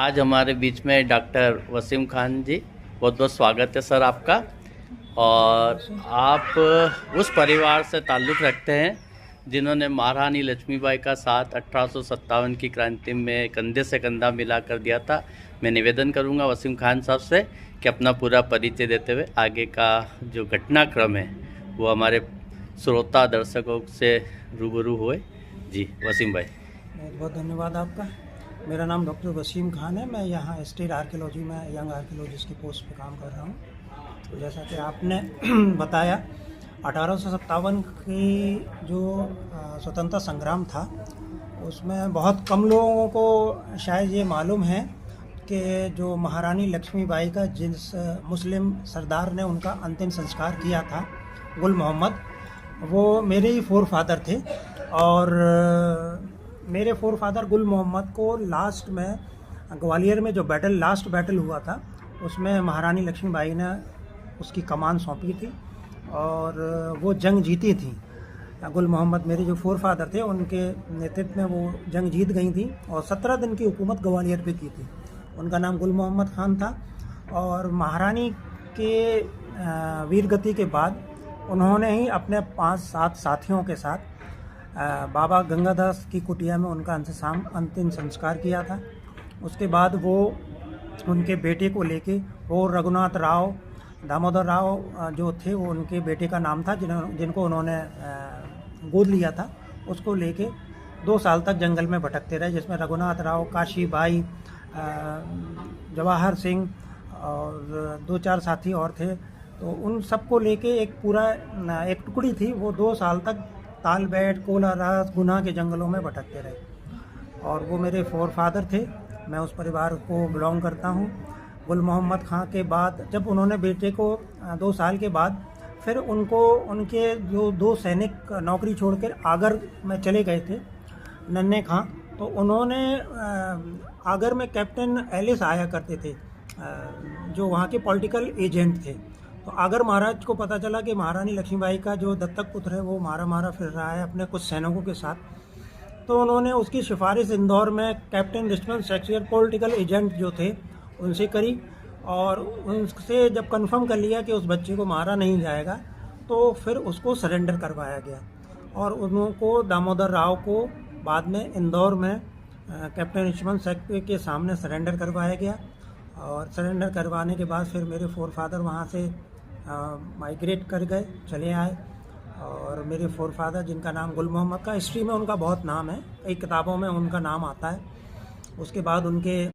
आज हमारे बीच में डॉक्टर वसीम खान जी, बहुत बहुत स्वागत है सर आपका। और आप उस परिवार से ताल्लुक़ रखते हैं जिन्होंने महारानी लक्ष्मीबाई का साथ 1857 की क्रांति में कंधे से कंधा मिला कर दिया था। मैं निवेदन करूंगा वसीम खान साहब से कि अपना पूरा परिचय देते हुए आगे का जो घटनाक्रम है वो हमारे श्रोता दर्शकों से रूबरू हुए। जी वसीम भाई। बहुत बहुत धन्यवाद आपका। मेरा नाम डॉक्टर वसीम खान है। मैं यहाँ स्टेट आर्कियोलॉजी में यंग आर्कियोलॉजिस्ट की पोस्ट पे काम कर रहा हूँ। तो जैसा कि आपने बताया, 1857 की जो स्वतंत्रता संग्राम था उसमें बहुत कम लोगों को शायद ये मालूम है कि जो महारानी लक्ष्मीबाई का जिस मुस्लिम सरदार ने उनका अंतिम संस्कार किया था, गुल मोहम्मद, वो मेरे ही फोर फादर थे। और मेरे फोर फादर गुल मोहम्मद को लास्ट में ग्वालियर में जो लास्ट बैटल हुआ था उसमें महारानी लक्ष्मीबाई ने उसकी कमान सौंपी थी और वो जंग जीती थी। गुल मोहम्मद मेरे जो फोर फादर थे उनके नेतृत्व में वो जंग जीत गई थी और 17 दिन की हुकूमत ग्वालियर पे की थी। उनका नाम गुल मोहम्मद खान था। और महारानी के वीरगति के बाद उन्होंने ही अपने 5-7 साथियों के साथ बाबा गंगादास की कुटिया में उनका अंतिम संस्कार किया था। उसके बाद वो उनके बेटे को लेके, वो रघुनाथ राव दामोदर राव जो थे, वो उनके बेटे का नाम था जिनको उन्होंने गोद लिया था, उसको लेके 2 साल तक जंगल में भटकते रहे, जिसमें रघुनाथ राव, काशी बाई, जवाहर सिंह और 2-4 साथी और थे। तो उन सबको लेके एक टुकड़ी थी, वो 2 साल तक तालबेट, कोलारास, गुना के जंगलों में भटकते रहे। और वो मेरे फोर फादर थे। मैं उस परिवार को बिलोंग करता हूँ। गुल मोहम्मद खां के बाद जब उन्होंने बेटे को 2 साल के बाद फिर उनको उनके जो 2 सैनिक नौकरी छोड़कर आगर में चले गए थे, नन्हे खां, तो उन्होंने आगर में कैप्टन एलिस आया करते थे जो वहाँ के पॉलिटिकल एजेंट थे। तो आगर महाराज को पता चला कि महारानी लक्ष्मीबाई का जो दत्तक पुत्र है वो मारा फिर रहा है अपने कुछ सैनिकों के साथ। तो उन्होंने उसकी सिफारिश इंदौर में captain Richmond Shakespeare, political agent जो थे, उनसे करी। और उनसे जब कंफर्म कर लिया कि उस बच्चे को मारा नहीं जाएगा तो फिर उसको सरेंडर करवाया गया। और उनको दामोदर राव को बाद में इंदौर में कैप्टन रिचमंड शेक्सपियर के सामने सरेंडर करवाया गया। और सरेंडर करवाने के बाद फिर मेरे फोर फादर वहाँ से माइग्रेट कर गए, चले आए। और मेरे फोर फादर, जिनका नाम गुल मोहम्मद का, हिस्ट्री में उनका बहुत नाम है, कई किताबों में उनका नाम आता है। उसके बाद उनके